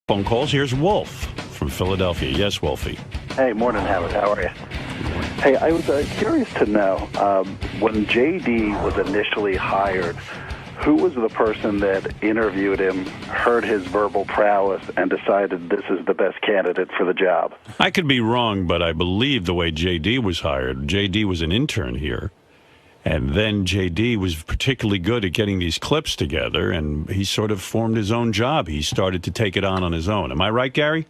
phone calls. Here's Wolf from Philadelphia. Yes, Wolfie. Hey, morning, Howard. How are you? Hey, I was curious to know, when J.D. was initially hired, who was the person that interviewed him, heard his verbal prowess, and decided this is the best candidate for the job? I could be wrong, but I believe the way J.D. was hired, J.D. was an intern here. And then J.D. was particularly good at getting these clips together, and he sort of formed his own job. He started to take it on his own. Am I right, Gary?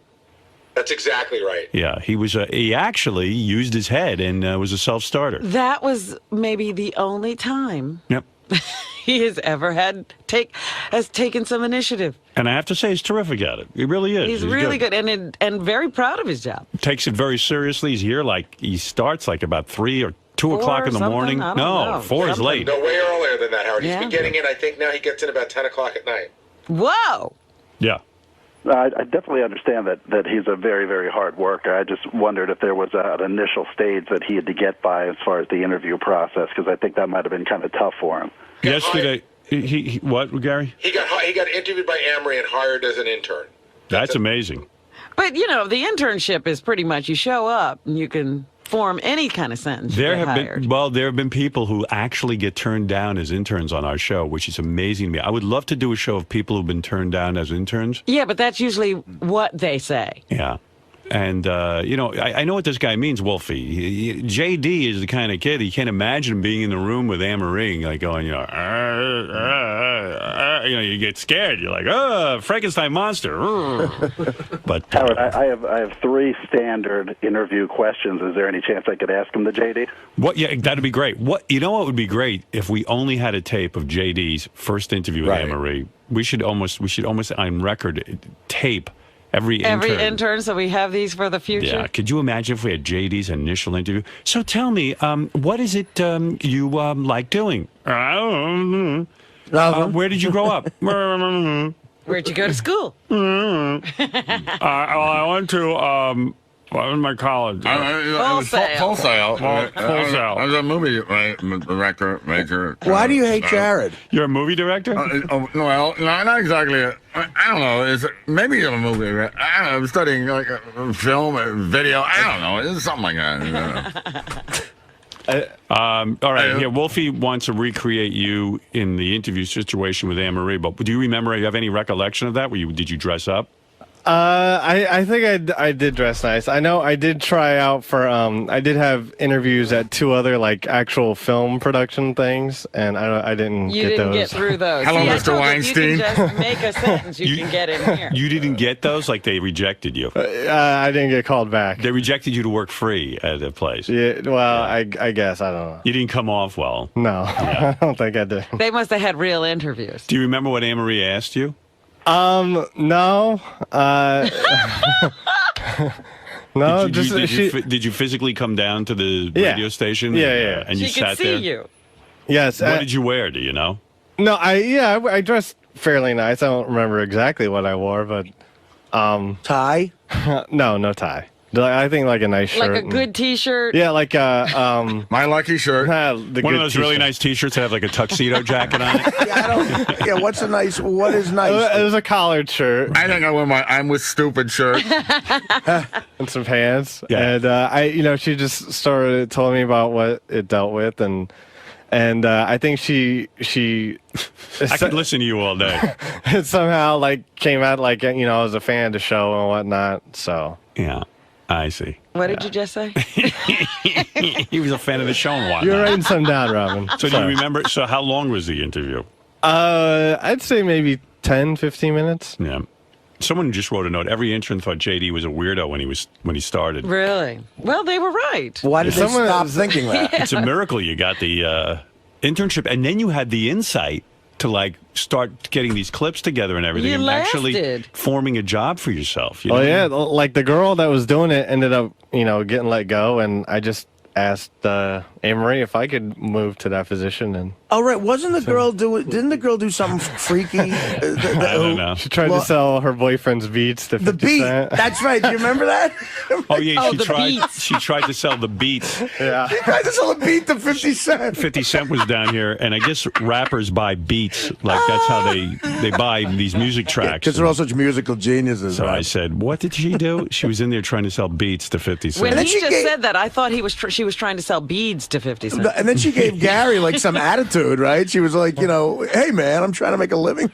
That's exactly right. Yeah, he actually used his head and was a self-starter. That was maybe the only time Yep. he has ever taken some initiative. And I have to say, he's terrific at it. He really is. He's really good and very proud of his job. Takes it very seriously. He's here he starts about 3 or 2 o'clock in the morning. I don't No, know. 4 is late. No, way earlier than that, Howard. He's Yeah. been getting in, I think now he gets in about 10 o'clock at night. Whoa! Yeah. I definitely understand that he's a very, very hard worker. I just wondered if there was an initial stage that he had to get by as far as the interview process, because I think that might have been kind of tough for him. Yesterday, what, Gary? He got interviewed by Amory and hired as an intern. That's amazing. But, the internship is pretty much you show up and you can form any kind of sentence. There have been people who actually get turned down as interns on our show, which is amazing to me. I would love to do a show of people who've been turned down as interns. Yeah, but that's usually what they say. Yeah. And, I know what this guy means, Wolfie. J.D. is the kind of kid, he can't imagine being in the room with Amory, going, you get scared. You're like, Frankenstein monster. But Howard, I have 3 standard interview questions. Is there any chance I could ask him to J.D.? What? Yeah, that'd be great. What would be great if we only had a tape of J.D.'s first interview with Amory. We should almost on record tape every intern, so we have these for the future. Yeah, could you imagine if we had JD's initial interview? So tell me, what is it you like doing? Where did you grow up? Where'd you go to school? I went to my college. Wholesale. I was a movie director, major. Why do you hate Jared? You're a movie director? Well, not exactly. I don't know. Maybe I'm a movie director. I don't know. I'm studying film or video. I don't know. It's something like that. All right. Here, Wolfie wants to recreate you in the interview situation with Anne-Marie. But do you remember? You have any recollection of that? Did you dress up? I think I did dress nice. I know I did try out for I did have interviews at 2 other actual film production things, and I didn't You get didn't those. get through those. Hello, See, I Mr. told you, Weinstein. You can just make a sentence. You can get in here. You didn't get those? They rejected you? I didn't get called back. They rejected you to work free at a place? Yeah, well, I guess, I don't know. You didn't come off well? No, Yeah. I don't think I did. They must have had real interviews. Do you remember what Anne-Marie asked you? No. No, did you physically come down to the radio station? Yeah. And you She sat could see there? you. Yes. What did you wear? Do you know? No, I dressed fairly nice. I don't remember exactly what I wore, but Tie? no tie. I think a nice shirt. Like a good T-shirt. Yeah, My lucky shirt. One of those really nice T-shirts that have a tuxedo jacket on it? Yeah, what is nice? It was a collared shirt I think I wear my I'm with stupid shirt. and some pants. Yeah. And she just told me about what it dealt with, and I think she I could listen to you all day. it somehow came out I was a fan of the show and whatnot. So Yeah, I see. What did you just say? He was a fan of the show and whatnot. you're writing some down, Robin. So do you remember? So how long was the interview? I'd say maybe 10, 15 minutes. Yeah. Someone just wrote a note. Every intern thought JD was a weirdo when he started. Really? Well, they were right. Why did they stop thinking that? It's a miracle you got the internship, and then you had the insight to start getting these clips together and everything, You and actually lasted. forming a job for yourself. Oh yeah, the girl that was doing it ended up getting let go, and I just asked Amory, if I could move to that position, and Oh, right. Wasn't the girl didn't the girl do something freaky? I don't know. she tried to sell her boyfriend's beats to 50 The beat. Cent. That's right. Do you remember that? Oh yeah, Oh, she the tried. Beats. She tried to sell the Beats. Yeah. You guys just sell a beat to 50 Cent. 50 Cent was down here, and I guess rappers buy beats. Like that's how they buy these music tracks. Because they're all such musical geniuses. So I right? said, "What did she do?" She was in there trying to sell beats to 50 Cent. When then he she just gave- said that, I thought she was trying to sell beads to 50 Cent. And then she gave Gary like some attitude, right? She was like, hey man, I'm trying to make a living.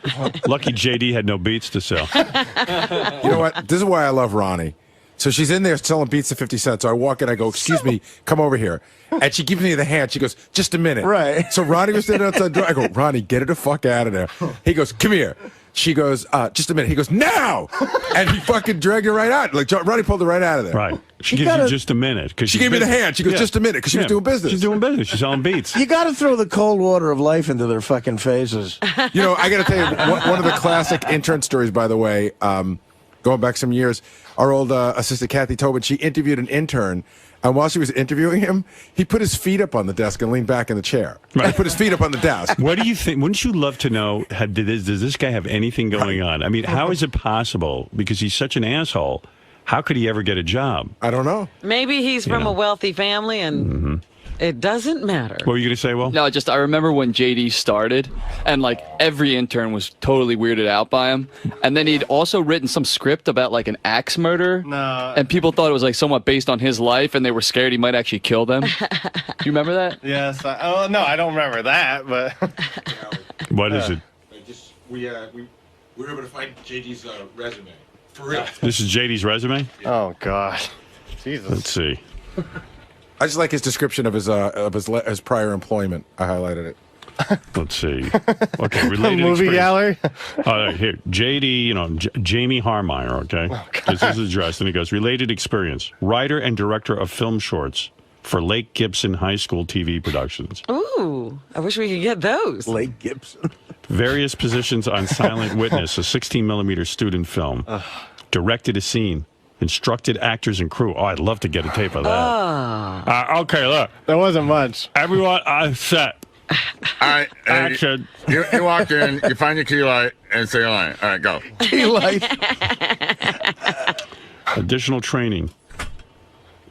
Lucky JD had no beats to sell. You know what? This is why I love Ronnie. So she's in there selling beats to 50 cents. So I walk in, I go, excuse me, come over here. And she gives me the hand. She goes, just a minute. Right. So Ronnie was standing outside the door. I go, Ronnie, get her the fuck out of there. He goes, come here. She goes, just a minute. He goes, now! And he fucking dragged her right out. Like, Ronnie pulled her right out of there. Right. She You gives you gotta- just a minute because She gave me the hand. She goes, just a minute, because she was doing business. She's doing business. She's selling beats. You got to throw the cold water of life into their fucking faces. You know, I got to tell you, one of the classic intern stories, by the way, going back some years, our old assistant, Kathy Tobin, she interviewed an intern. And while she was interviewing him, he put his feet up on the desk and leaned back in the chair. Right. He put his feet up on the desk. What do you think? Wouldn't you love to know, does this guy have anything going on? I mean, how is it possible? Because he's such an asshole. How could he ever get a job? I don't know. Maybe he's from a wealthy family and it doesn't matter. What were you going to say, Will? No, I remember when JD started, and like every intern was totally weirded out by him. And then he'd also written some script about like an axe murder. No. And people thought it was like somewhat based on his life, and they were scared he might actually kill them. Do you remember that? Yes. No, I don't remember that, but What is it? We were able to find JD's resume. For real. This is JD's resume? oh god, Jesus. Let's see. I just like his description of his prior employment. I highlighted it. Let's see. Okay, related Movie experience. gallery. All right, here, JD, Jamie Harmeyer, okay? This is his address, and he goes, related experience, writer and director of film shorts for Lake Gibson High School TV productions. Ooh, I wish we could get those. Lake Gibson. Various positions on Silent Witness, a 16-millimeter student film. Directed a scene. Instructed actors and crew. Oh, I'd love to get a tape of that. Okay, look. There wasn't much. Everyone on set. All right. Action. You walk in, you find your key light, and say your line. All right, go. He like Additional training.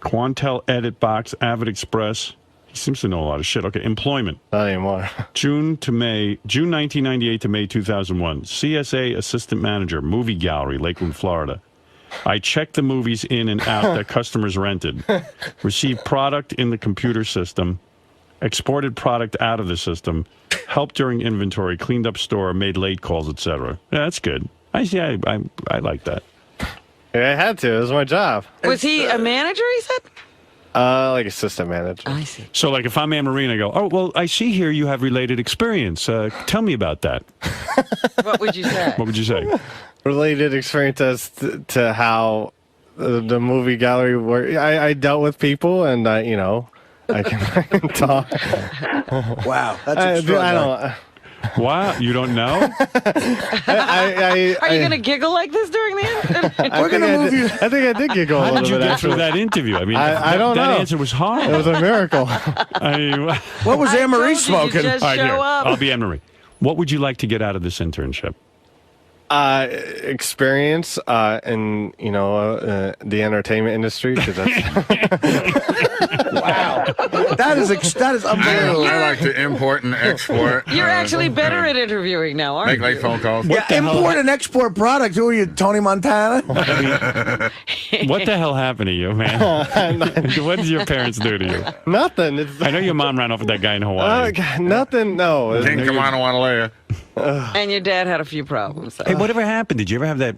Quantel Edit Box, Avid Express. He seems to know a lot of shit. Okay, employment. Not anymore. June 1998 to May 2001. CSA Assistant Manager, Movie Gallery, Lakeland, Florida. I checked the movies in and out that customers rented. Received product in the computer system. Exported product out of the system. Helped during inventory. Cleaned up store. Made late calls, etc. Yeah, that's good. I like that. Yeah, I had to. It was my job. Was he a manager, he said? Like assistant manager. I see. So, like, if I'm Anne-Marie and I go, oh, well, I see here you have related experience. Tell me about that. What would you say? What would you say? Related experience as to how the movie gallery worked. I dealt with people, and I can talk. wow, that's I extraordinary. don't. Wow, you don't know? Are you going to giggle like this during the end? We're gonna move you. I think I did giggle a How little did you bit get through after that interview? I mean, I don't that know. answer was hard. It was a miracle. I mean, What was I Anne Marie told you, smoking? just all right, show here. up. I'll be Anne-Marie. What would you like to get out of this internship? Experience in the entertainment industry, 'cause that's Wow, that is unbelievable. I like to import and export. You're actually better at interviewing now, aren't Make you? late phone calls. Yeah, import and export product. Who are you, Tony Montana? What the hell happened to you, man? What did your parents do to you? nothing. It's I know your mom ran off with that guy in Hawaii. nothing. No. King Kamana Wanalea. And your dad had a few problems. So. Hey, whatever happened? Did you ever have that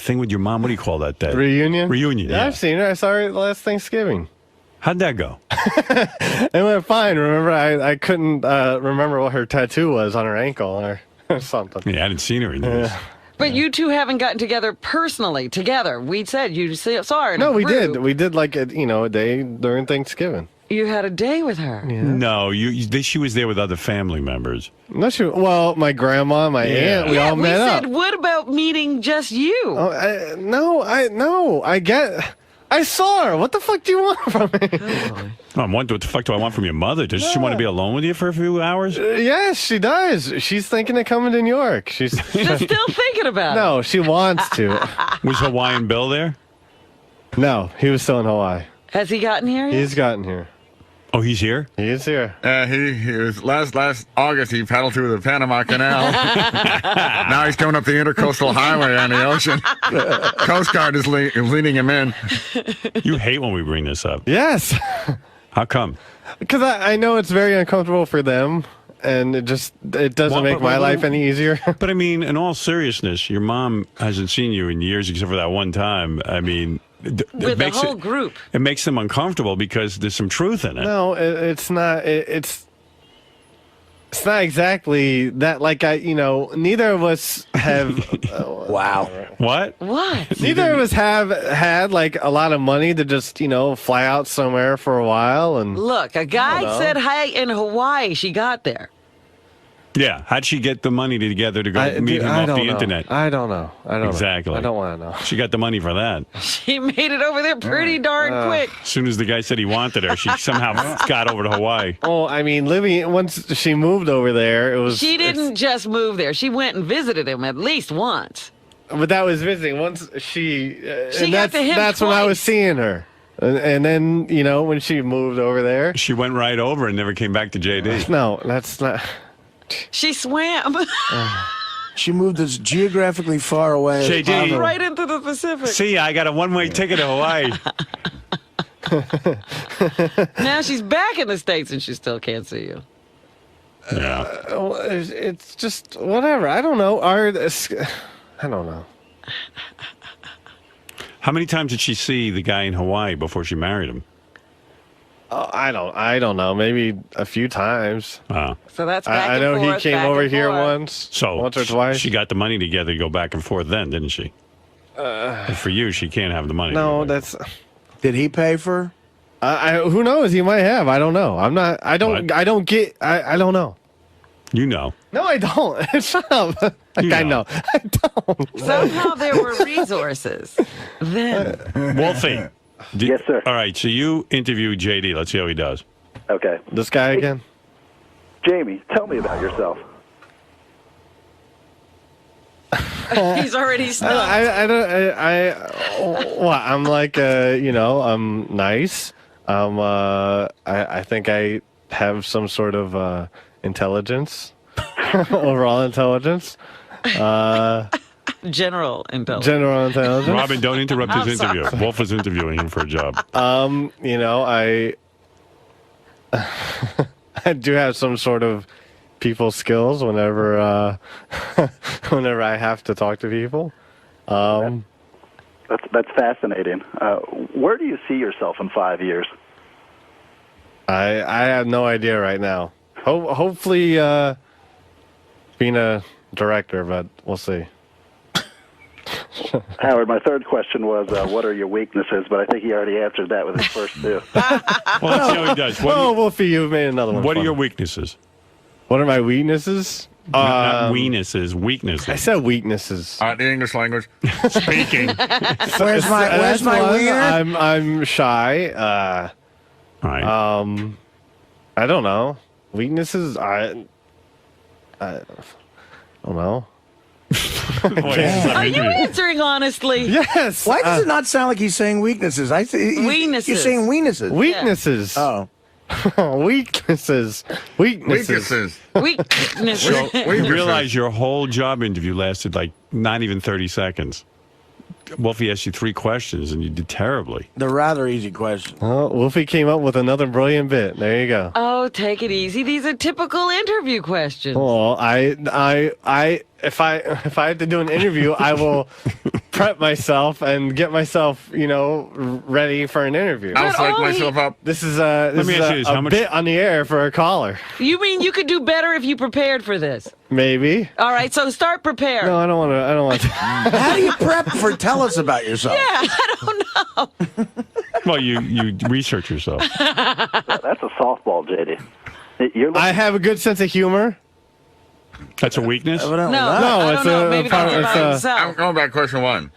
thing with your mom? What do you call that? That Reunion. Reunion. Yeah, Yeah. I've seen her. I saw her last Thanksgiving. How'd that go? It went fine. Remember, I couldn't remember what her tattoo was on her ankle or something. Yeah, I hadn't seen her in years. But you two haven't gotten together personally together. We said you saw her. In No, a we group. did. We did like a day during Thanksgiving. You had a day with her. No, she was there with other family members. I'm not sure. Well, my grandma, my aunt, we all met said, up. what about meeting just you? Oh, I get. I saw her. What the fuck do you want from me? What the fuck do I want from your mother? Does she want to be alone with you for a few hours? Yes, she does. She's thinking of coming to New York. She's She's still thinking about it. no, she wants to. Was Hawaiian Bill there? No, he was still in Hawaii. Has he gotten here yet? He's gotten here. Oh, he's here? He is here. He was last August. He paddled through the Panama Canal. Now he's coming up the Intercoastal Highway on the ocean. Coast Guard is leading him in. You hate when we bring this up. Yes. How come? Because I know it's very uncomfortable for them, and it doesn't Well, make but- my life any easier. But I mean, in all seriousness, your mom hasn't seen you in years except for that one time. I mean, With the whole group. It makes them uncomfortable because there's some truth in it. No, it's not. It's not exactly that. Like neither of us have. Wow. What? What? Neither of us have had like a lot of money to just fly out somewhere for a while and. Look, a guy know. said hi in Hawaii. She got there. Yeah. How'd she get the money together to go meet him off the internet? I don't know. Exactly. I don't want to know. She got the money for that. She made it over there pretty darn quick. As soon as the guy said he wanted her, she somehow got over to Hawaii. Oh, I mean, once she moved over there, it was. She didn't just move there. She went and visited him at least once. But that was visiting. Once she. And got to him that's when I was twice. seeing her. And then when she moved over there. She went right over and never came back to JD. No, that's not. She swam She moved as geographically far away as JD. possible. right into the Pacific. See, I got a one-way ticket to Hawaii. Now she's back in the States and she still can't see you. Yeah. It's just whatever. I don't know. I don't know. How many times did she see the guy in Hawaii before she married him? I don't know. Maybe a few times. So that's back I and know forth, he came back over and here forth. once or twice. She got the money together to go back and forth then, didn't she? And for you, she can't have the money. No, to go back. that's. Did he pay for her? Who knows? He might have. I don't know. I'm not. I don't. What? I don't get. I don't know. You know. No, I don't. Shut up. Like, You I know. know. I don't. Somehow there were resources. Then Wolfie. Yes, sir. All right, so you interview JD. Let's see how he does. Okay. This guy again. Jamie, tell me about yourself. he's already stumped. What? I'm like, I'm nice. I think I have some sort of intelligence, overall intelligence. General intelligence. General intelligence. Robin, don't interrupt I'm his interview. sorry. Wolf is interviewing him for a job. I I do have some sort of people skills whenever whenever I have to talk to people. That's fascinating. Where do you see yourself in 5 years? I have no idea right now. Hopefully being a director, but we'll see. Howard, my third question was, what are your weaknesses? But I think he already answered that with his first two. Well, let's see how he does. Wolfie, you've made another one. What are fun. your weaknesses? What are my weaknesses? Not weaknesses, weaknesses. I said weaknesses. The English language. Speaking. Where's That's my one. wiener? I'm shy. All right. I don't know. Weaknesses? I don't know. Are you answering honestly? Yes. Why does it not sound like he's saying weaknesses? Weenuses. He's saying weenuses. Weaknesses. Oh. Weaknesses. Weaknesses. Weakness. You realize your whole job interview lasted like not even 30 seconds. Wolfie asked you 3 questions and you did terribly. They're rather easy questions. Oh, Wolfie came up with another brilliant bit. There you go. Oh, take it easy. These are typical interview questions. Well, if I have to do an interview, I will prep myself and get myself, ready for an interview. I'll But psych only- myself up. This is me ask you this, how much- bit on the air for a caller. You mean you could do better if you prepared for this? Maybe. All right, so start prepared. No, I don't want to. I don't want to. How do you prep for tell us about yourself? Yeah, I don't know. Well, you research yourself. That's a softball, JD. You're I have a good sense of humor. That's a weakness? Evidently No, not. I it's don't know. a Maybe part- that's it's about a- himself. I'm going back to question one.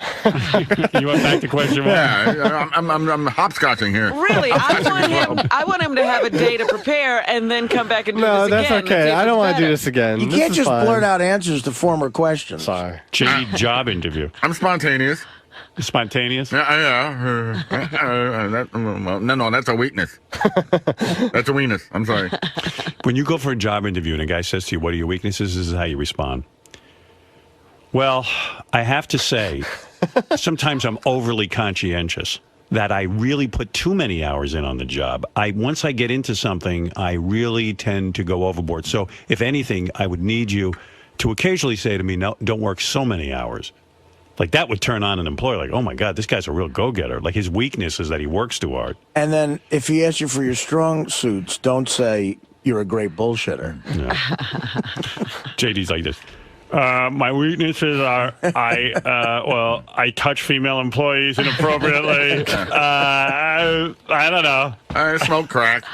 You went back to question one? Yeah, I'm hopscotching here. Really, I want him to have a day to prepare and then come back and do No, this that's again. and see okay. if I don't it's want to do better. this again. You This can't is just fine. blurt out answers to former questions. Sorry. JD job interview. I'm spontaneous. Spontaneous? Yeah. No, that's a weakness. That's a weakness. I'm sorry. When you go for a job interview and a guy says to you, what are your weaknesses? This is how you respond. Well, I have to say, sometimes I'm overly conscientious that I really put too many hours in on the job. Once I get into something, I really tend to go overboard. So if anything, I would need you to occasionally say to me, no, don't work so many hours. Like that would turn on an employer like, oh my God, this guy's a real go-getter. Like his weakness is that he works too hard. And then if he asks you for your strong suits, don't say you're a great bullshitter. JD's like this. My weaknesses are I touch female employees inappropriately. I don't know. I smoke crack.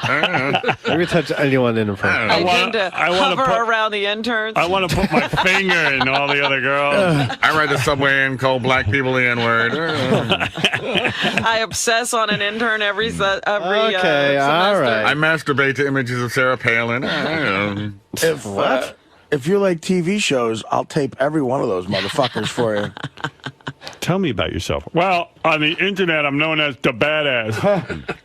Maybe touch anyone inappropriately. I tend to hover around the interns. I want to put my finger in all the other girls. I ride the subway and call black people the N-word. I obsess on an intern every Okay, semester. all right. I masturbate to images of Sarah Palin. If you like TV shows, I'll tape every one of those motherfuckers for you. Tell me about yourself. Well, on the internet, I'm known as the badass.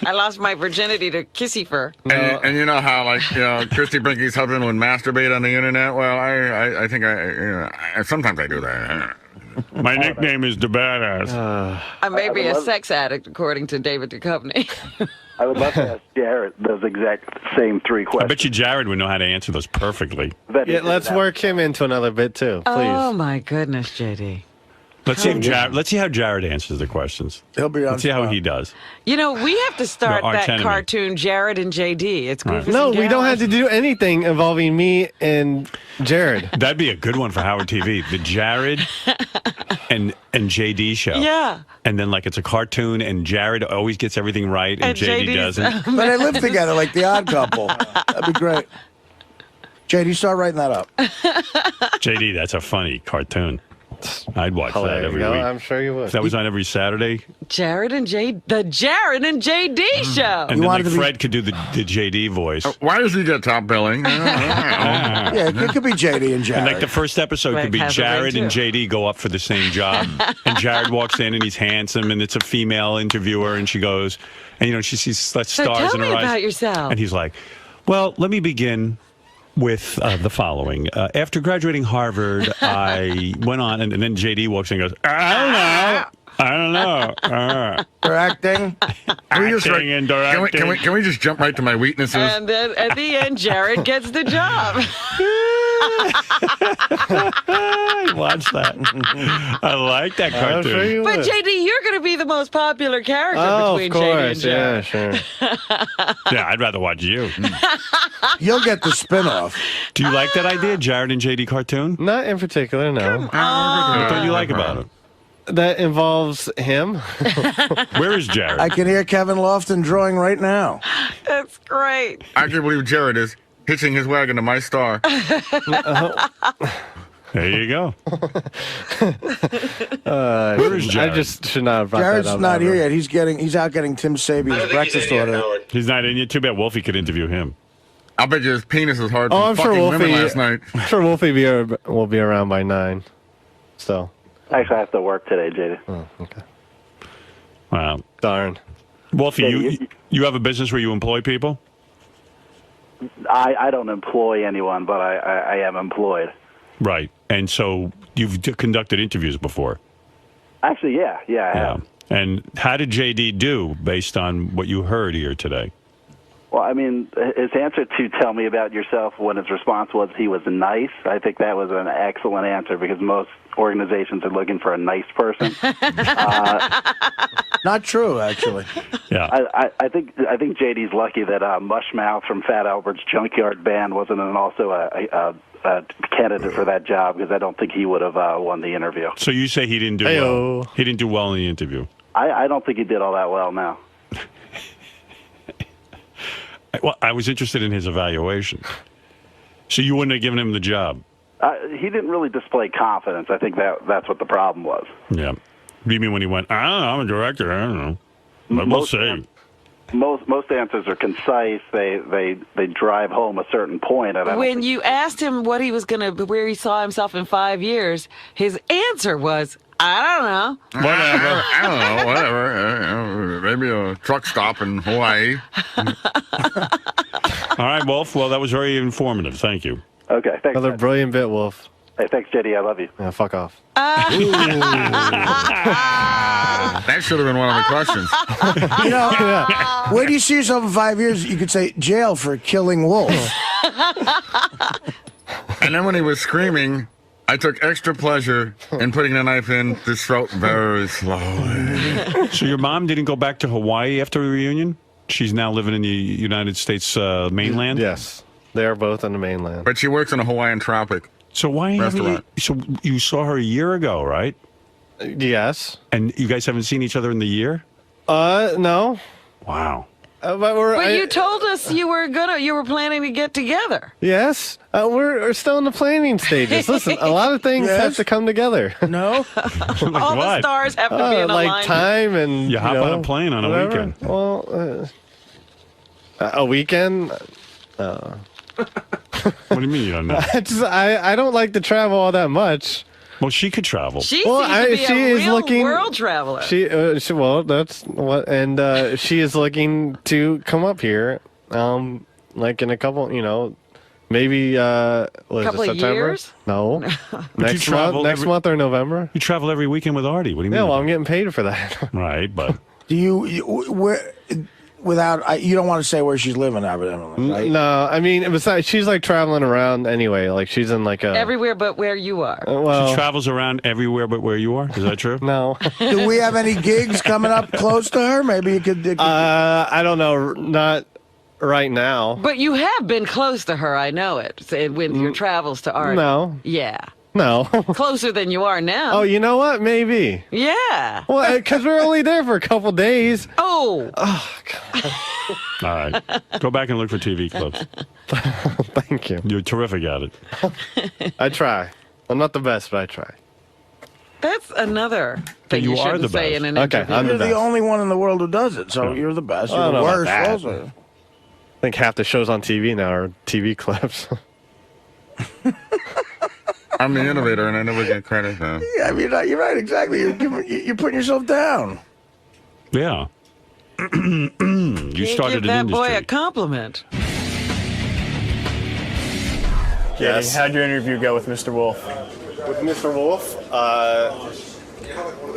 I lost my virginity to Kissy Fur. And you know how, like, Christy Brinkley's husband would masturbate on the internet? Well, I think sometimes I do that. My nickname is the badass. I may be a sex addict, according to David Duchovny. I would love to ask Jared those exact same three I questions. bet you Jared would know how to answer those perfectly. Yeah, let's work him into another bit too, please. Oh my goodness, JD. Let's see how Jared answers the questions. He'll be on. Let's see how spot. he does. You know, we have to start No, arch that enemy. cartoon, Jared and JD. It's Right. Goofing. No, we don't have to do anything involving me and Jared. That'd be a good one for Howard TV. The Jared and JD show. Yeah. And then like it's a cartoon and Jared always gets everything right and JD JD's doesn't. But they live together like the Odd Couple. That'd be great. JD, start writing that up. JD, that's a funny cartoon. I'd watch that There every you go. week. I'm sure you would. If that was on every Saturday. Jared and JD show. And then wanted like to be- Fred could do the JD voice. Why does he get top billing? Yeah, it could be JD and Jared. And like the first episode Like could be Hathaway, Jared and too. JD go up for the same job. And Jared walks in and he's handsome and it's a female interviewer and she goes, and she sees stars So tell in her me eyes. about yourself. And he's like, well, let me begin with the following. After graduating Harvard, I went on, and then JD walks in and goes, I don't know. They're acting. Acting and directing. Can we just jump right to my weaknesses? And then at the end, Jared gets the job. Watch that. I like that I'm cartoon. sure you But would. JD, you're going to be the most popular character Oh, between of JD and course. Yeah, Jared. sure. Yeah, I'd rather watch you. You'll get the spin-off. Do you like that idea, Jared and JD cartoon? Not in particular, no. What don't you like about it? That involves him. Where is Jared? I can hear Kevin Lofton drawing right now. That's great. I can't believe Jared is hitching his wagon to my star. There you go. Where is Jared? I just should not have brought Jared's that up. not ever. here yet. He's out getting Tim I Sabian's don't think he's breakfast in yet, order. Howard. He's not in yet. Too bad Wolfie could interview him. I'll bet you his penis is hard Oh, from I'm sure fucking women Wolfie. last night. I'm sure Wolfie will be around by 9. So, Actually, I have to work today, JD. oh, okay. Wow. Darn. Wolfie, Yeah, you have a business where you employ people? I don't employ anyone, but I am employed. Right. And so you've conducted interviews before. Actually, yeah, I Yeah. have. And how did JD do based on what you heard here today? Well, I mean, his answer to tell me about yourself when his response was he was nice, I think that was an excellent answer because most organizations are looking for a nice person. Not true, actually. Yeah. I think JD's lucky that Mushmouth from Fat Albert's Junkyard Band wasn't also a candidate for that job because I don't think he would have won the interview. So you say he didn't do Heyo. well. He didn't do well in the interview. I don't think he did all that well now. Well, I was interested in his evaluation. So you wouldn't have given him the job? He didn't really display confidence. I think that's what the problem was. Yeah. You mean when he went, I don't know, I'm a director, I don't know. But we'll see. Most answers are concise. They drive home a certain point. And When you asked him what he was where he saw himself in 5 years, his answer was, I don't know. Whatever. I don't know. Whatever. Maybe a truck stop in Hawaii. All right, Wolf. Well, that was very informative. Thank you. Okay, thanks. Another guys. brilliant bit, Wolf. Hey, thanks, JD. I love you. Yeah, fuck off. That should have been one of the questions. You know, where do you see yourself in 5 years? You could say jail for killing wolves. And then when he was screaming, I took extra pleasure in putting the knife in his throat very slowly. So your mom didn't go back to Hawaii after the reunion? She's now living in the United States mainland? Yes. They are both on the mainland. But she works in a Hawaiian tropic. So why haven't you, Restaurant. so you saw her a year ago, right? Yes. And you guys haven't seen each other in the year? No. Wow. But you told us you were planning to get together. Yes. We're still in the planning stages. Listen, a lot of things have to come together. No? Like All the what? stars have to be in like alignment. time and You hop on a plane on a whatever. weekend. Well, a weekend. What do you mean you don't know? I don't like to travel all that much. Well, she could travel. She Well, seems to be she a is real looking- world traveler. Well, that's what, and she is looking to come up here, like in a couple, maybe what is Couple it, of September? years? No, next travel month, month or November. You travel every weekend with Artie. What do you mean? Yeah, well, I'm getting paid for that. Right, but Do where, without, you don't want to say where she's living, evidently, right? No, I mean, besides, she's like traveling around anyway. Like she's in like a Everywhere but where you are. well, she travels around everywhere but where you are. Is that true? no. Do we have any gigs coming up close to her? Maybe you could I don't know, not right now. But you have been close to her, I know it, with your travels to art. No, Yeah. no. Closer than you are now. Oh, you know what? Maybe. Yeah. Well, because we're only there for a couple days. Oh. All right. Go back and look for TV clips. Thank you. You're terrific at it. I try. I'm not the best, but I try. That's another thing you you are shouldn't the say best. in an Okay, interview. I'm You're the the best. only one in the world who does it, so Yeah. you're the best. I You're don't the know about worst. that. Also. I think half the shows on TV now are TV clips. I'm the innovator, and I never get credit. Though. Yeah, I mean, you're right. Exactly. You're putting yourself down. Yeah. You Can't started give that an boy industry. a compliment. Yes. How'd your interview go with Mr. Wolf? With Mr. Wolf,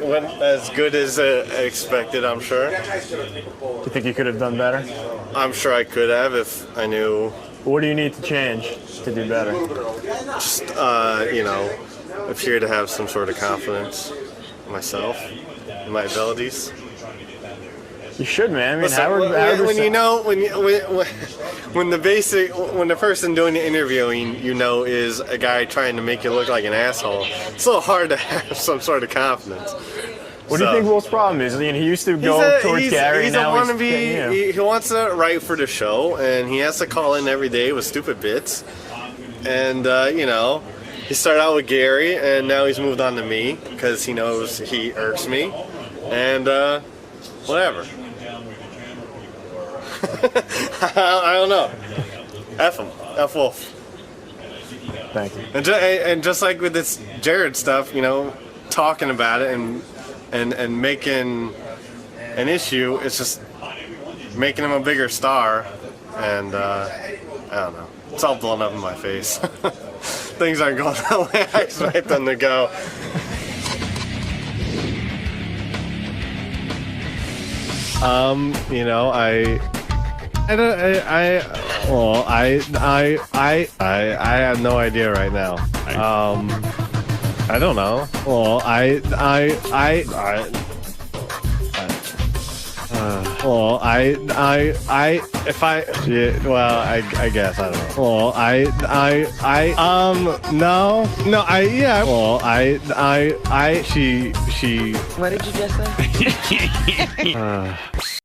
went as good as expected, I'm sure. Do you think you could have done better? I'm sure I could have if I knew, What do you need to change to do better? just, appear to have some sort of confidence in myself, in my abilities. You should, man. I mean, Listen, Howard when was- you know when the person doing the interviewing is a guy trying to make you look like an asshole, it's a little hard to have some sort of confidence. What do you think Wolf's problem is? I mean, he used to go towards Gary, he's and now a he's wannabe. He wants to write for the show, and he has to call in every day with stupid bits. And he started out with Gary, and now he's moved on to me because he knows he irks me, and whatever. I don't know. F him. F Wolf. Thank you. And just like with this Jared stuff, talking about it and making an issue, it's just making him a bigger star. And I don't know. It's all blown up in my face. Things aren't going the way I expect them to go. I have no idea right now. I don't know. Well, I guess I don't know. Well, What did you just say?